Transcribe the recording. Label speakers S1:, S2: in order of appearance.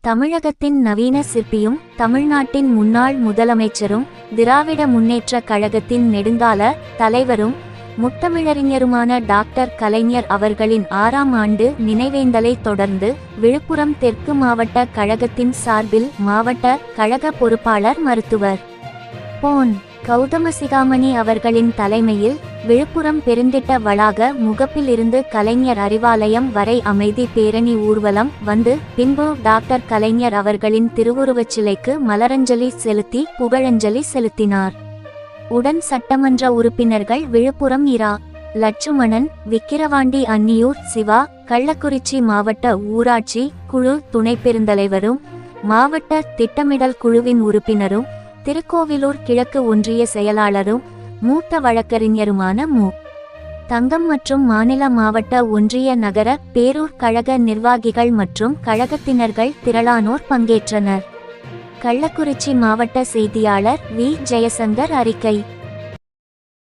S1: தமிழகத்தின் நவீன சிற்பியும் தமிழ்நாட்டின் முன்னாள் முதலமைச்சரும் திராவிட முன்னேற்றக் கழகத்தின் நெடுங்கால தலைவரும் முத்தமிழறிஞருமான டாக்டர் கலைஞர் அவர்களின் 6ஆம் ஆண்டு நினைவேந்தலை தொடர்ந்து விழுப்புரம் தெற்கு மாவட்ட கழகத்தின் சார்பில் மாவட்ட கழக பொறுப்பாளர் மருத்துவர் பொன். கௌதமசிகாமணி அவர்களின் தலைமையில் விழுப்புரம் பெருந்திட்ட வளாக முகப்பில் இருந்து கலைஞர் அறிவாலயம் வரை அமைதி பேரணி ஊர்வலம் வந்து பின்பு டாக்டர் கலைஞர் அவர்களின் திருவுருவச் சிலைக்கு மலரஞ்சலி செலுத்தி புகழஞ்சலி செலுத்தினார். உடன் சட்டமன்ற உறுப்பினர்கள் விழுப்புரம் இரா. லட்சுமணன், விக்கிரவாண்டி அன்னியூர் சிவா, கள்ளக்குறிச்சி மாவட்ட ஊராட்சி குழு துணை பெருந்தலைவரும் மாவட்ட திட்டமிடல் குழுவின் உறுப்பினரும் திருக்கோவிலூர் கிழக்கு ஒன்றிய செயலாளரும் மூத்த வழக்கறிஞருமான மு. தங்கம் மற்றும் மாநில மாவட்ட ஒன்றிய நகர பேரூர் கழக நிர்வாகிகள் மற்றும் கழகத்தினர்கள் திரளானோர் பங்கேற்றனர். கள்ளக்குறிச்சி மாவட்ட செய்தியாளர் வி. ஜெயசங்கர் அறிக்கை.